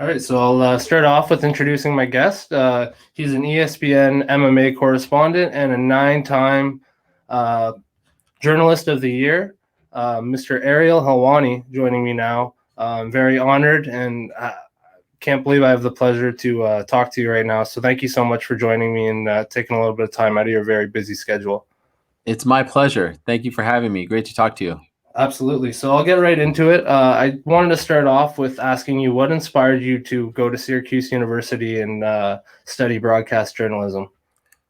All right, so I'll start off with introducing my guest. He's an ESPN MMA correspondent and a nine-time uh, Journalist of the Year, Mr. Ariel Helwani, joining me now. I'm very honored and can't believe I have the pleasure to talk to you right now. So thank you so much for joining me and taking a little bit of time out of your very busy schedule. It's my pleasure. Thank you for having me. Great to talk to you. Absolutely. So I'll get right into it. I wanted to start off with asking you what inspired you to go to Syracuse University and study broadcast journalism.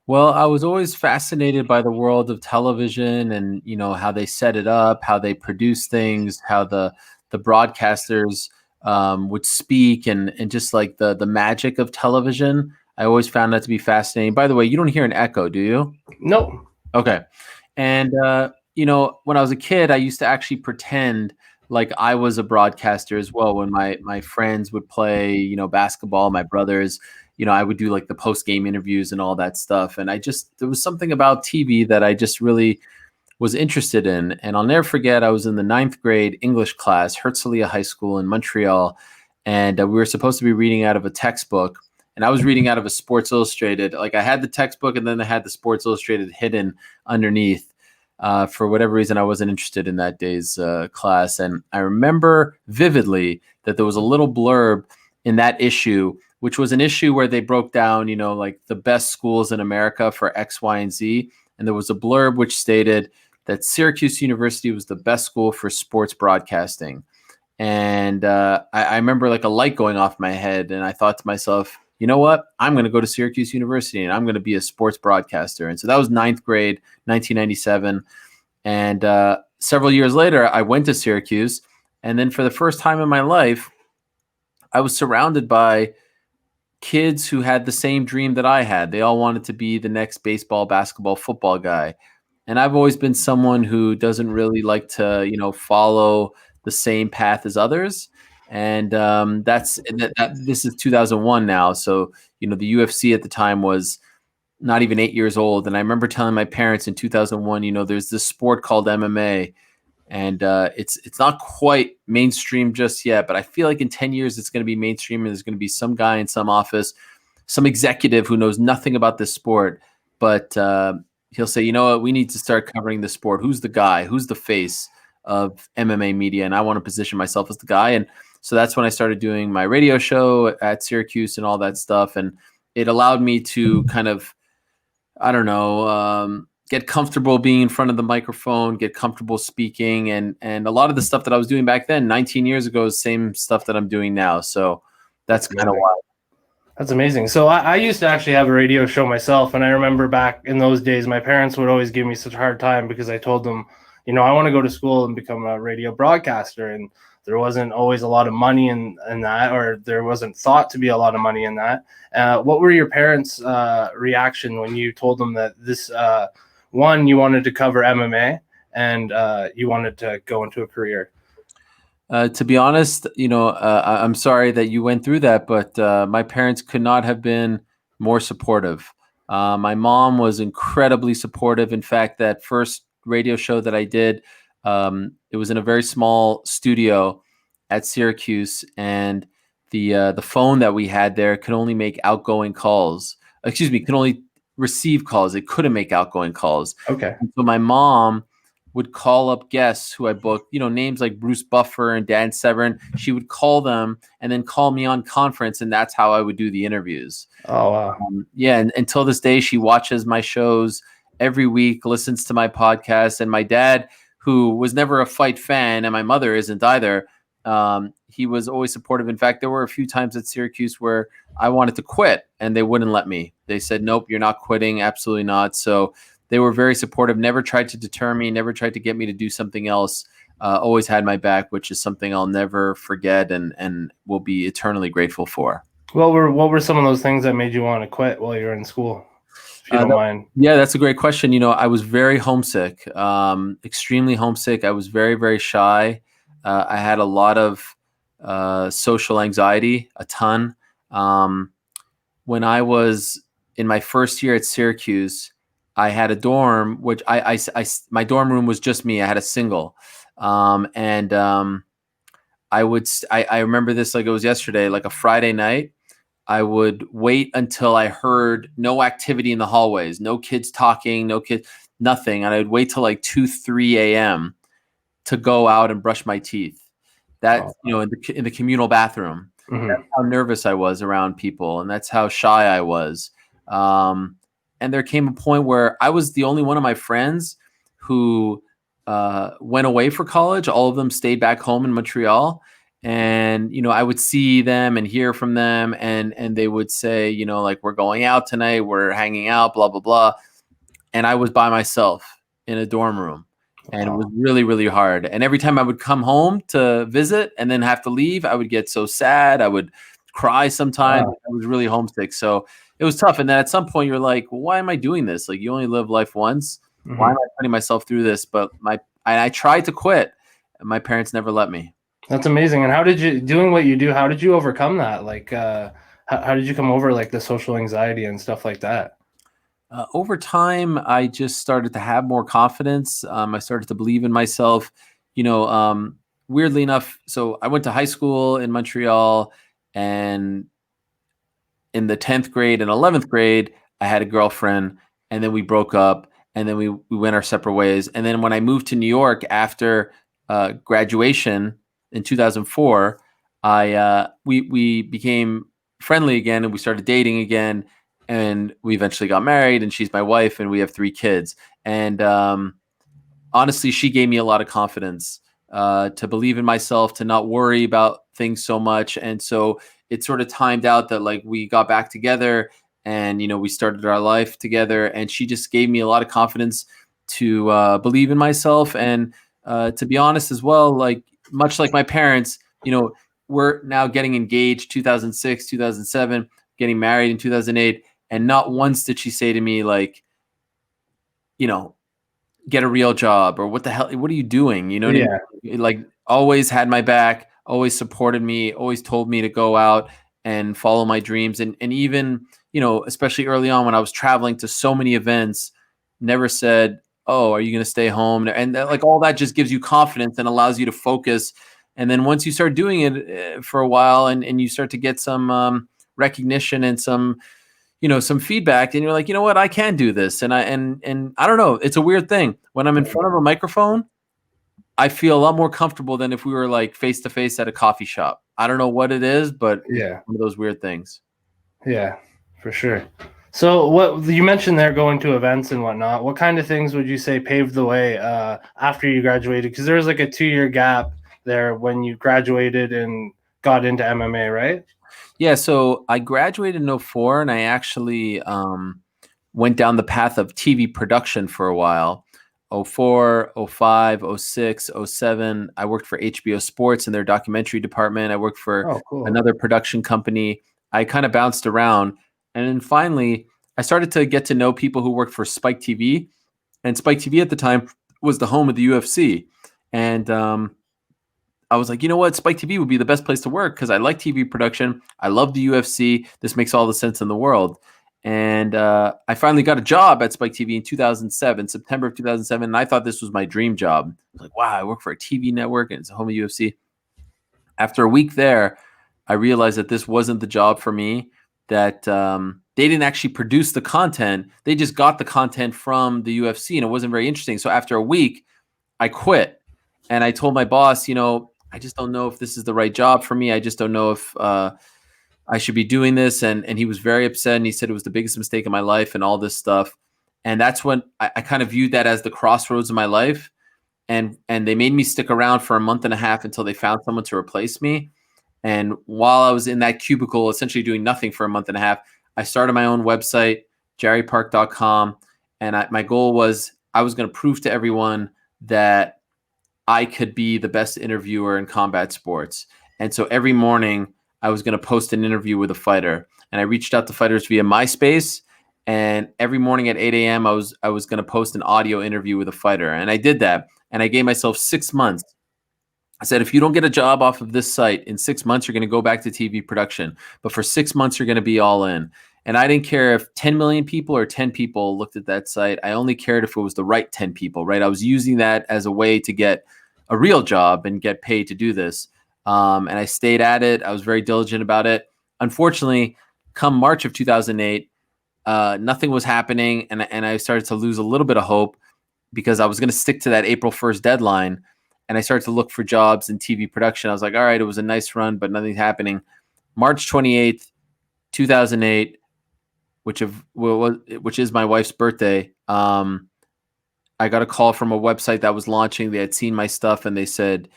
Well, I was always fascinated by the world of television and, how they set it up, how they produce things, how the broadcasters would speak and just like the magic of television. I always found that to be fascinating. By the way, you don't hear an echo, do you? No. Okay. And, when I was a kid, I used to actually pretend like I was a broadcaster as well. When my friends would play, basketball, my brothers, I would do like the post-game interviews and all that stuff. And there was something about TV that I just really was interested in. And I'll never forget, I was in the 9th grade English class, Herzliya High School in Montreal. And we were supposed to be reading out of a textbook. And I was reading out of a Sports Illustrated. Like I had the textbook and then I had the Sports Illustrated hidden underneath. For whatever reason, I wasn't interested in that day's class. And I remember vividly that there was a little blurb in that issue, which was an issue where they broke down, like the best schools in America for X, Y, and Z. And there was a blurb which stated that Syracuse University was the best school for sports broadcasting. And I remember like a light going off my head. And I thought to myself, you know what? I'm going to go to Syracuse University and I'm going to be a sports broadcaster. And so that was 9th grade, 1997. And several years later, I went to Syracuse. And then for the first time in my life, I was surrounded by kids who had the same dream that I had. They all wanted to be the next baseball, basketball, football guy. And I've always been someone who doesn't really like to, follow the same path as others. And this is 2001 now. So, the UFC at the time was not even 8 years old. And I remember telling my parents in 2001, there's this sport called MMA. And it's not quite mainstream just yet, but I feel like in 10 years it's going to be mainstream and there's going to be some guy in some office, some executive who knows nothing about this sport, but he'll say, you know what, we need to start covering the sport. Who's the guy? Who's the face of MMA media? And I want to position myself as the guy. And so that's when I started doing my radio show at Syracuse and all that stuff. And it allowed me to kind of, I don't know, get comfortable being in front of the microphone, get comfortable speaking. And a lot of the stuff that I was doing back then, 19 years ago, is same stuff that I'm doing now. So that's kind of why. That's amazing. So I used to actually have a radio show myself. And I remember back in those days, my parents would always give me such a hard time because I told them, I want to go to school and become a radio broadcaster. And there wasn't always a lot of money in that, or there wasn't thought to be a lot of money in that. What were your parents' reaction when you told them that this one, you wanted to cover MMA and you wanted to go into a career? To be honest, I'm sorry that you went through that, but my parents could not have been more supportive. My mom was incredibly supportive. In fact, that first radio show that I did, it was in a very small studio at Syracuse, and the phone that we had there could only make outgoing calls. Excuse me, could only receive calls. It couldn't make outgoing calls. Okay. And so my mom would call up guests who I booked, names like Bruce Buffer and Dan Severn. She would call them and then call me on conference, and that's how I would do the interviews. Oh, wow. Yeah, and until this day, she watches my shows every week, listens to my podcast. And my dad, who was never a fight fan, and my mother isn't either, he was always supportive. In fact, there were a few times at Syracuse where I wanted to quit, and they wouldn't let me. They said, nope, you're not quitting. Absolutely not. So they were very supportive, never tried to deter me, never tried to get me to do something else, always had my back, which is something I'll never forget and will be eternally grateful for. What were some of those things that made you want to quit while you were in school, if you don't mind? Yeah, that's a great question. I was very homesick, extremely homesick. I was very, very shy. I had a lot of social anxiety, a ton. When I was in my first year at Syracuse, I had a dorm, which my dorm room was just me. I had a single. I I remember this like it was yesterday, like a Friday night. I would wait until I heard no activity in the hallways, no kids talking, no kids, nothing. And I'd wait till like 2, 3 a.m. to go out and brush my teeth. That, in the communal bathroom. Mm-hmm. That's how nervous I was around people. And that's how shy I was. And there came a point where I was the only one of my friends who went away for college. All of them stayed back home in Montreal. And, I would see them and hear from them, and they would say, like, we're going out tonight, we're hanging out, blah, blah, blah. And I was by myself in a dorm room, and it was really, really hard. And every time I would come home to visit and then have to leave, I would get so sad. I would cry sometimes. I was really homesick. So it was tough. And then at some point you're like, well, why am I doing this? Like, you only live life once. Mm-hmm. Why am I putting myself through this? But I tried to quit, and my parents never let me. That's amazing. And how did you, doing what you do, how did you overcome that? Like, how did you come over like the social anxiety and stuff like that? Over time, I just started to have more confidence. I started to believe in myself. Weirdly enough, so I went to high school in Montreal, and in the 10th grade and 11th grade, I had a girlfriend, and then we broke up, and then we went our separate ways. And then when I moved to New York after graduation in 2004, we became friendly again, and we started dating again, and we eventually got married, and she's my wife, and we have 3 kids. And honestly, she gave me a lot of confidence to believe in myself, to not worry about things so much. And so it sort of timed out that like we got back together, and we started our life together, and she just gave me a lot of confidence to believe in myself. And to be honest as well, like much like my parents, we're now getting engaged 2006, 2007, getting married in 2008. And not once did she say to me, like, get a real job, or what the hell, what are you doing? You know what I mean? Like, always had my back, always supported me, always told me to go out and follow my dreams. And even, especially early on when I was traveling to so many events, never said, oh, are you going to stay home? And like all that just gives you confidence and allows you to focus. And then once you start doing it for a while, and you start to get some recognition and some feedback, and you're like, you know what, I can do this. And I don't know, it's a weird thing. When I'm in front of a microphone, I feel a lot more comfortable than if we were like face to face at a coffee shop. I don't know what it is, but it's one of those weird things. Yeah, for sure. So what you mentioned there, going to events and whatnot, what kind of things would you say paved the way after you graduated? Because there was like a 2-year gap there when you graduated and got into MMA, right? Yeah, so I graduated in 2004, and I actually went down the path of TV production for a while. 2004, 2005, 2006, 2007, I worked for HBO Sports in their documentary department. I worked for another production company. I kind of bounced around. And then finally, I started to get to know people who worked for Spike TV. And Spike TV at the time was the home of the UFC. And I was like, you know what? Spike TV would be the best place to work because I like TV production. I love the UFC. This makes all the sense in the world. And I finally got a job at Spike TV in 2007, September of 2007. And I thought this was my dream job. I was like, wow, I work for a TV network and it's a home of UFC. After a week there, I realized that this wasn't the job for me, that they didn't actually produce the content. They just got the content from the UFC, and it wasn't very interesting. So after a week, I quit. And I told my boss, I just don't know if this is the right job for me. I just don't know if I should be doing this. And he was very upset, and he said it was the biggest mistake in my life and all this stuff. And that's when I kind of viewed that as the crossroads of my life. And they made me stick around for a month and a half until they found someone to replace me. And while I was in that cubicle, essentially doing nothing for a month and a half, I started my own website, jerrypark.com. And my goal was I was going to prove to everyone that I could be the best interviewer in combat sports. And so every morning I was going to post an interview with a fighter. And I reached out to fighters via MySpace. And every morning at 8 a.m., I was going to post an audio interview with a fighter. And I did that. And I gave myself 6 months. I said, if you don't get a job off of this site in 6 months, you're going to go back to TV production. But for 6 months, you're going to be all in. And I didn't care if 10 million people or 10 people looked at that site. I only cared if it was the right 10 people, right? I was using that as a way to get a real job and get paid to do this. And I stayed at it. I was very diligent about it. Unfortunately, come March of 2008, nothing was happening, and I started to lose a little bit of hope because I was going to stick to that April 1st deadline, and I started to look for jobs in TV production. I was like, all right, it was a nice run, but nothing's happening. March 28th, 2008, which is my wife's birthday, I got a call from a website that was launching. They had seen my stuff, and they said,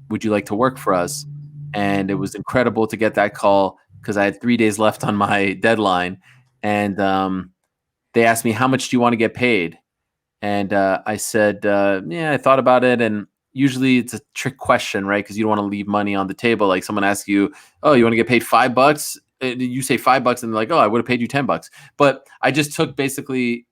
would you like to work for us? And it was incredible to get that call because I had 3 days left on my deadline. And they asked me, how much do you want to get paid? And I said, yeah, I thought about it. And usually it's a trick question, right? Because you don't want to leave money on the table. Like someone asks you, oh, you want to get paid $5? You say $5 and they're like, oh, I would have paid you $10. But I just took basically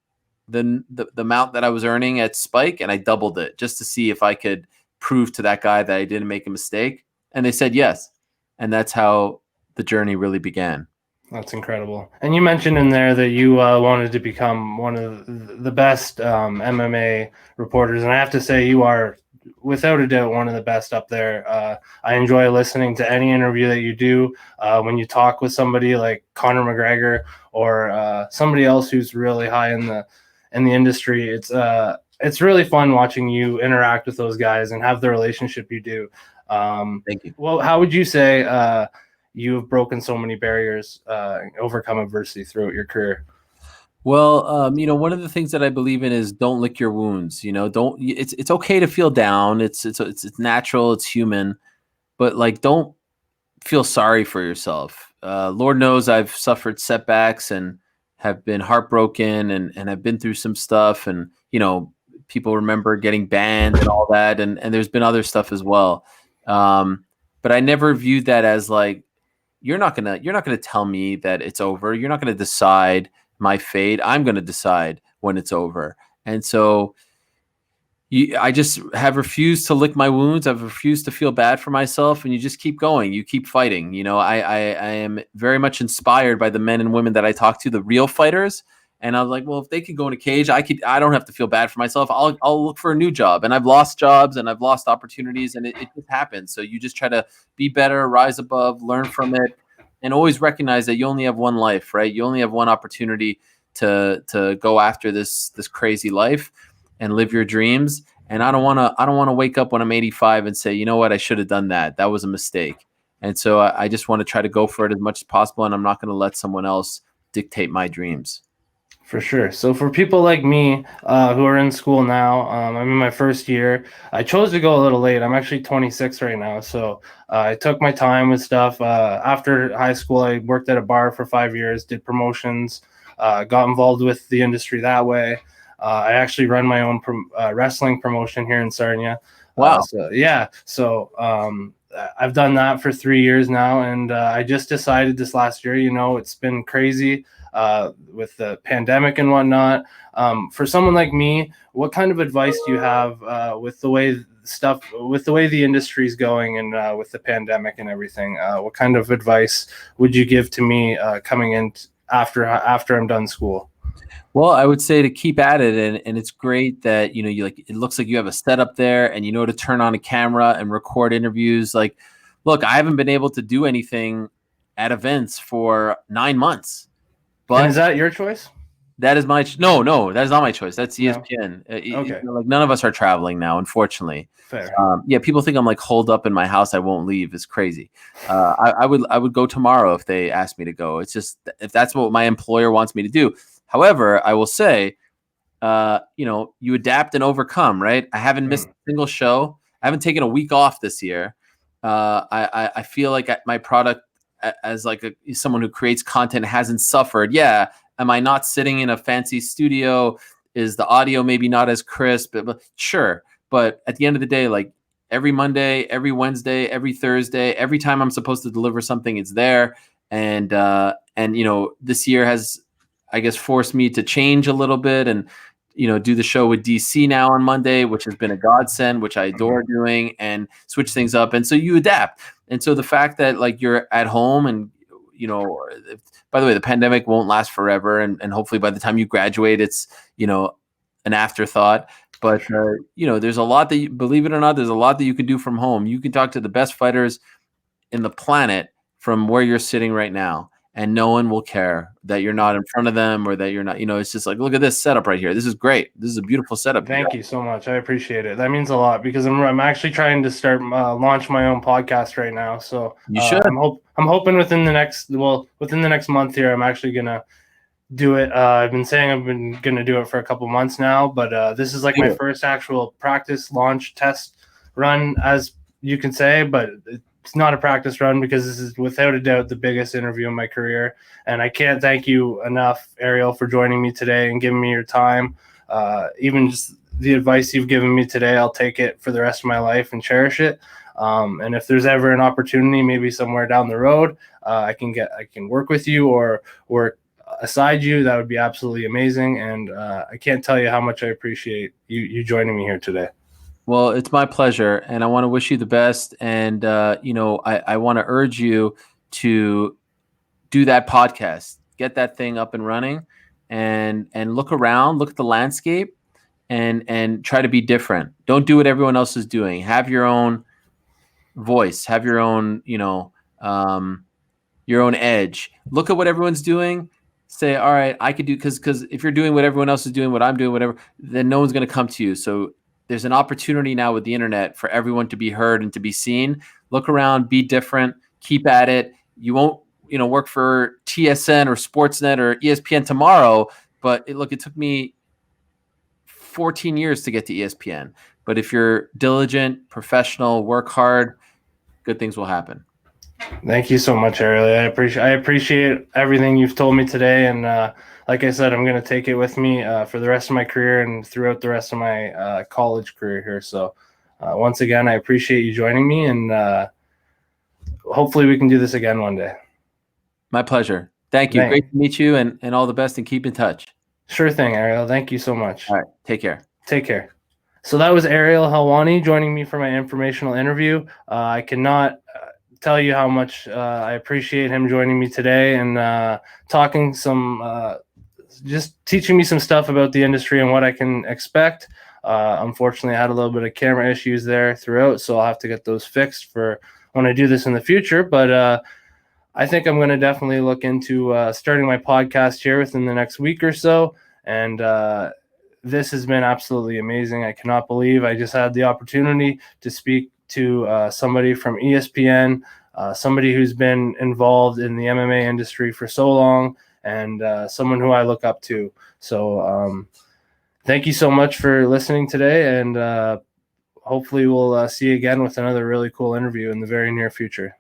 the amount that I was earning at Spike and I doubled it just to see if I could prove to that guy that I didn't make a mistake. And they said yes. And that's how the journey really began. That's incredible. And you mentioned in there that you wanted to become one of the best MMA reporters. And I have to say, you are, without a doubt, one of the best up there. I enjoy listening to any interview that you do. When you talk with somebody like Conor McGregor or somebody else who's really high in the industry, it's really fun watching you interact with those guys and have the relationship you do. Thank you. Well, how would you say you have broken so many barriers, overcome adversity throughout your career? Well, one of the things that I believe in is don't lick your wounds. It's okay to feel down. It's natural. It's human, but like, don't feel sorry for yourself. Lord knows I've suffered setbacks and have been heartbroken and have been through some stuff. And, people remember getting banned and all that. And there's been other stuff as well. But I never viewed that as like, you're not gonna tell me that it's over. You're not gonna decide my fate. I'm gonna decide when it's over. And so I just have refused to lick my wounds. I've refused to feel bad for myself, and you just keep going. You keep fighting. I am very much inspired by the men and women that I talk to, the real fighters. And I was like, well, if they could go in a cage, I don't have to feel bad for myself. I'll look for a new job. And I've lost jobs and I've lost opportunities, and it just happens. So you just try to be better, rise above, learn from it, and always recognize that you only have one life, right? You only have one opportunity to go after this crazy life and live your dreams. And I don't want to wake up when I'm 85 and say, you know what, I should have done that. That was a mistake. And so I just want to try to go for it as much as possible. And I'm not going to let someone else dictate my dreams. For sure. So for people like me who are in school now, I'm in my first year. I chose to go a little late. I'm actually 26 right now. So I took my time with stuff. After high school, I worked at a bar for 5 years, did promotions, got involved with the industry that way. I actually run my own wrestling promotion here in Sarnia. Wow. So I've done that for 3 years now. And I just decided this last year, it's been crazy. With the pandemic and whatnot. For someone like me, what kind of advice do you have with the way the industry is going and with the pandemic and everything? What kind of advice would you give to me coming in after I'm done school? Well, I would say to keep at it, and it's great that it looks like you have a setup there, and to turn on a camera and record interviews. Like, look, I haven't been able to do anything at events for 9 months. But and is that your choice? That is my no, that is not my choice. That's ESPN. No. Okay. Like none of us are traveling now, unfortunately. Fair. People think I'm like holed up in my house. I won't leave. It's crazy. I would go tomorrow if they asked me to go. It's just if that's what my employer wants me to do. However, I will say, you adapt and overcome, right? I haven't missed a single show. I haven't taken a week off this year. I feel like my product, as like someone who creates content, hasn't suffered. Yeah. Am I not sitting in a fancy studio? Is the audio maybe not as crisp? But sure. But at the end of the day, like every Monday, every Wednesday, every Thursday, every time I'm supposed to deliver something, it's there. And this year has, I guess, forced me to change a little bit and, do the show with DC now on Monday, which has been a godsend, which I adore doing, and switch things up. And so you adapt. And so the fact that like you're at home and, by the way, the pandemic won't last forever. And hopefully by the time you graduate, it's, an afterthought. But, there's a lot that believe it or not, there's a lot that you can do from home. You can talk to the best fighters in the planet from where you're sitting right now, and no one will care that you're not in front of them or that you're not, it's just like, look at this setup right here. This is great. This is a beautiful setup. Thank you so much. I appreciate it. That means a lot because I'm actually trying to start launch my own podcast right now. So You should. I'm hoping within the next month here, I'm actually gonna do it. I've been saying I've been gonna do it for a couple months now, but this is like my first actual practice launch test run, as you can say, but it's not a practice run because this is without a doubt the biggest interview in my career. And I can't thank you enough, Ariel, for joining me today and giving me your time. Even just the advice you've given me today, I'll take it for the rest of my life and cherish it. And if there's ever an opportunity, maybe somewhere down the road, I can work with you or work aside you, that would be absolutely amazing. And I can't tell you how much I appreciate you joining me here today. Well, it's my pleasure, and I want to wish you the best. And I want to urge you to do that podcast, get that thing up and running, and look around, look at the landscape, and try to be different. Don't do what everyone else is doing. Have your own voice. Have your own, your own edge. Look at what everyone's doing. Say, all right, I could do, because if you're doing what everyone else is doing, what I'm doing, whatever, then no one's going to come to you. So there's an opportunity now with the internet for everyone to be heard and to be seen. Look around, be different, keep at it. You won't, work for TSN or Sportsnet or ESPN tomorrow, but it took me 14 years to get to ESPN. But if you're diligent, professional, work hard, good things will happen. Thank you so much, Ariel. I appreciate everything you've told me today, and like I said, I'm going to take it with me for the rest of my career and throughout the rest of my college career here. So once again, I appreciate you joining me, and hopefully we can do this again one day. My pleasure. Thank you. Thanks. Great to meet you, and all the best, and keep in touch. Sure thing, Ariel. Thank you so much. All right. Take care. Take care. So that was Ariel Helwani joining me for my informational interview. I cannot tell you how much I appreciate him joining me today and talking just teaching me some stuff about the industry and what I can expect. Unfortunately, I had a little bit of camera issues there throughout, so I'll have to get those fixed for when I do this in the future. But I think I'm going to definitely look into starting my podcast here within the next week or so. And this has been absolutely amazing. I cannot believe I just had the opportunity to speak to somebody from ESPN, somebody who's been involved in the MMA industry for so long, and someone who I look up to. So thank you so much for listening today, and hopefully we'll see you again with another really cool interview in the very near future.